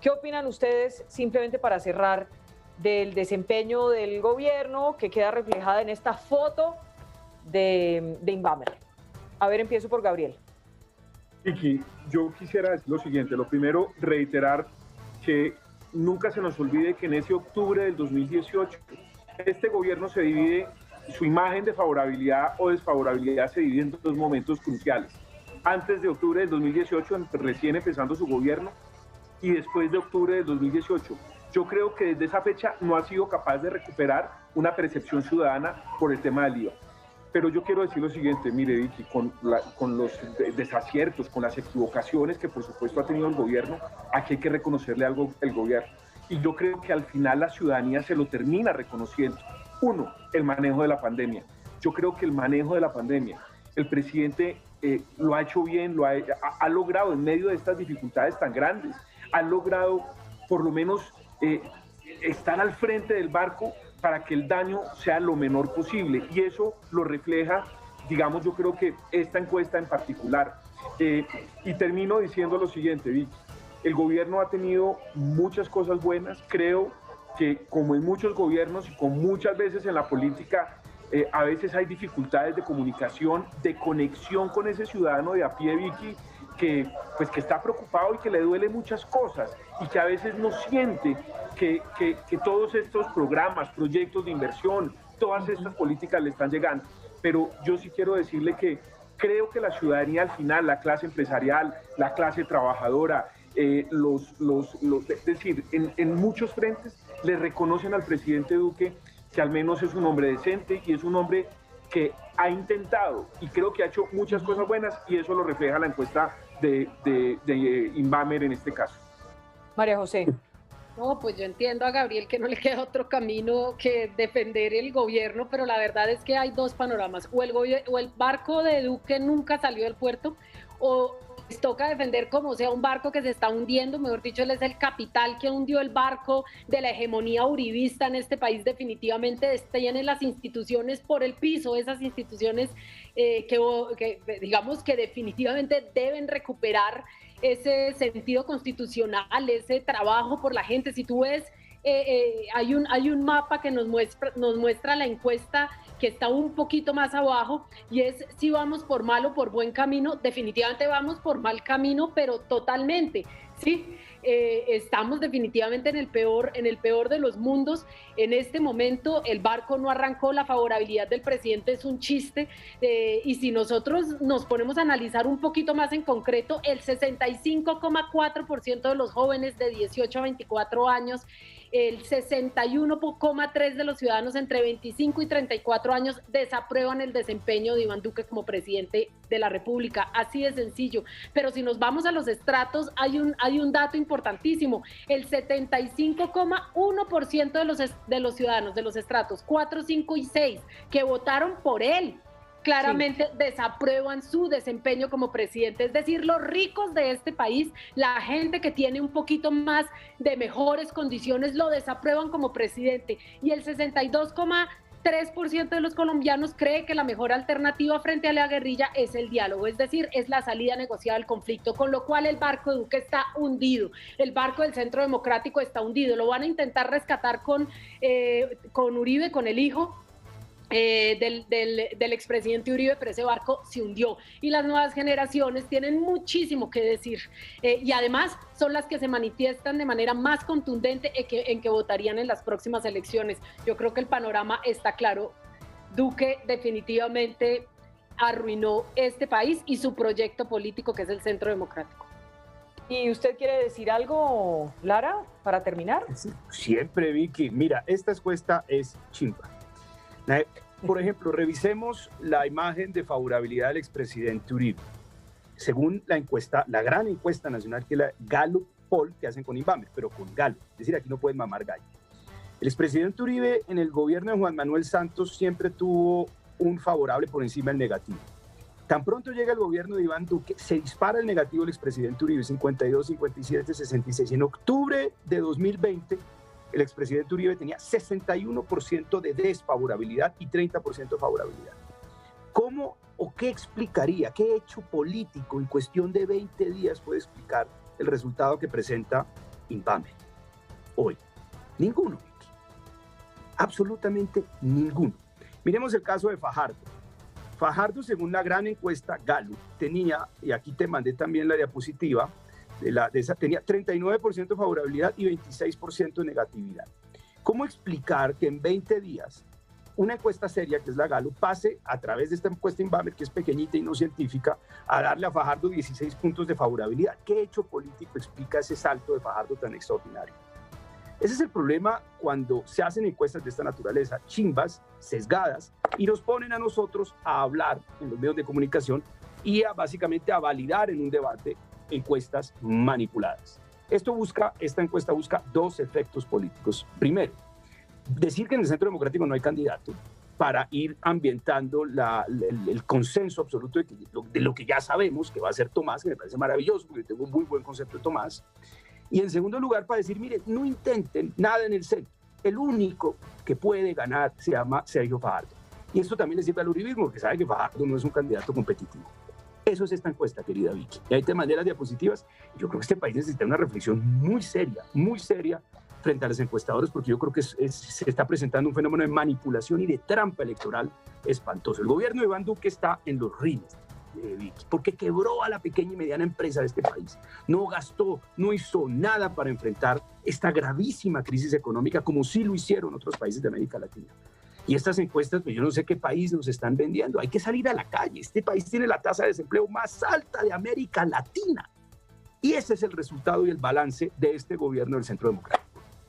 ¿Qué opinan ustedes, simplemente para cerrar, del desempeño del gobierno que queda reflejada en esta foto de Inbamer? A ver, empiezo por Gabriel. Vicky, yo quisiera decir lo siguiente. Lo primero, reiterar que nunca se nos olvide que en ese octubre del 2018, este gobierno se divide, su imagen de favorabilidad o desfavorabilidad se divide en dos momentos cruciales. Antes de octubre del 2018, recién empezando su gobierno, y después de octubre del 2018. Yo creo que desde esa fecha no ha sido capaz de recuperar una percepción ciudadana por el tema del IVA. Pero yo quiero decir lo siguiente, mire Vicky, con los desaciertos, con las equivocaciones que por supuesto ha tenido el gobierno, aquí hay que reconocerle algo al gobierno. Y yo creo que al final la ciudadanía se lo termina reconociendo. Uno, el manejo de la pandemia. Yo creo que el manejo de la pandemia, el presidente lo ha hecho bien, ha logrado en medio de estas dificultades tan grandes, ha logrado por lo menos estar al frente del barco para que el daño sea lo menor posible, y eso lo refleja, digamos, yo creo que esta encuesta en particular. Y termino diciendo lo siguiente, Vicky, el gobierno ha tenido muchas cosas buenas. Creo que como en muchos gobiernos y con muchas veces en la política, a veces hay dificultades de comunicación, de conexión con ese ciudadano de a pie, Vicky, que está preocupado y que le duele muchas cosas y que a veces no siente que todos estos programas, proyectos de inversión, todas estas políticas le están llegando. Pero yo sí quiero decirle que creo que la ciudadanía al final, la clase empresarial, la clase trabajadora, es decir, en muchos frentes le reconocen al presidente Duque que al menos es un hombre decente y es un hombre que ha intentado y creo que ha hecho muchas cosas buenas, y eso lo refleja la encuesta de Inbamer en este caso. María José. No, pues yo entiendo a Gabriel que no le queda otro camino que defender el gobierno, pero la verdad es que hay dos panoramas: o el barco de Duque nunca salió del puerto, o les toca defender como sea un barco que se está hundiendo. Mejor dicho, él es el capital que hundió el barco de la hegemonía uribista en este país. Definitivamente tienen las instituciones por el piso, esas instituciones que digamos que definitivamente deben recuperar ese sentido constitucional, ese trabajo por la gente. Si tú ves, hay un mapa que nos muestra la encuesta que está un poquito más abajo, y es si vamos por mal o por buen camino. Definitivamente vamos por mal camino, pero totalmente, ¿sí? Estamos definitivamente en el peor de los mundos. En este momento el barco no arrancó, la favorabilidad del presidente es un chiste, y si nosotros nos ponemos a analizar un poquito más en concreto, el 65,4% de los jóvenes de 18 a 24 años, el 61,3% de los ciudadanos entre 25 y 34 años desaprueban el desempeño de Iván Duque como presidente de la República. Así de sencillo. Pero si nos vamos a los estratos, hay un dato importantísimo: el 75,1% de los ciudadanos de los estratos 4, 5 y 6 que votaron por él claramente desaprueban su desempeño como presidente. Es decir, los ricos de este país, la gente que tiene un poquito más de mejores condiciones, lo desaprueban como presidente, y el 62,3% de los colombianos cree que la mejor alternativa frente a la guerrilla es el diálogo, es decir, es la salida negociada al conflicto, con lo cual el barco de Duque está hundido, el barco del Centro Democrático está hundido. Lo van a intentar rescatar con Uribe, con el hijo del expresidente Uribe, pero ese barco se hundió, y las nuevas generaciones tienen muchísimo que decir, y además son las que se manifiestan de manera más contundente en que votarían en las próximas elecciones. Yo creo que el panorama está claro. Duque definitivamente arruinó este país y su proyecto político, que es el Centro Democrático. ¿Y usted quiere decir algo, Lara, para terminar? Siempre, Vicky. Mira, esta encuesta es chimba. Por ejemplo, revisemos la imagen de favorabilidad del expresidente Uribe. Según la encuesta, la gran encuesta nacional, que es la Gallup Poll, que hacen con Inbamer, pero con Gallup. Es decir, aquí no pueden mamar gallo. El expresidente Uribe en el gobierno de Juan Manuel Santos siempre tuvo un favorable por encima del negativo. Tan pronto llega el gobierno de Iván Duque, se dispara el negativo del expresidente Uribe, 52, 57, 66. En octubre de 2020, el expresidente Uribe tenía 61% de desfavorabilidad y 30% de favorabilidad. ¿Cómo o qué explicaría, qué hecho político en cuestión de 20 días puede explicar el resultado que presenta Invamer. Hoy. Ninguno, Vicky. Absolutamente ninguno. Miremos el caso de Fajardo. Fajardo, según la gran encuesta Gallup, tenía, y aquí te mandé también la diapositiva, tenía 39% de favorabilidad y 26% de negatividad. ¿Cómo explicar que en 20 días una encuesta seria, que es la Gallup, pase a través de esta encuesta Invamer, que es pequeñita y no científica, a darle a Fajardo 16 puntos de favorabilidad? ¿Qué hecho político explica ese salto de Fajardo tan extraordinario? Ese es el problema cuando se hacen encuestas de esta naturaleza, chimbas, sesgadas, y nos ponen a nosotros a hablar en los medios de comunicación y básicamente a validar en un debate encuestas manipuladas. Esta encuesta busca dos efectos políticos. Primero, decir que en el Centro Democrático no hay candidato para ir ambientando el consenso absoluto de lo que ya sabemos que va a ser Tomás, que me parece maravilloso, porque tengo un muy buen concepto de Tomás. Y en segundo lugar, para decir, mire, no intenten nada en el centro. El único que puede ganar se llama Sergio Fajardo. Y esto también le sirve al uribismo, que sabe que Fajardo no es un candidato competitivo. Eso es esta encuesta, querida Vicky. Y ahí te mandé las diapositivas. Yo creo que este país necesita una reflexión muy seria frente a los encuestadores, porque yo creo que se está presentando un fenómeno de manipulación y de trampa electoral espantoso. El gobierno de Iván Duque está en los rines, Vicky, porque quebró a la pequeña y mediana empresa de este país. No gastó, no hizo nada para enfrentar esta gravísima crisis económica, como sí lo hicieron otros países de América Latina. Y estas encuestas, pues yo no sé qué país nos están vendiendo. Hay que salir a la calle. Este país tiene la tasa de desempleo más alta de América Latina. Y ese es el resultado y el balance de este gobierno del Centro Democrático.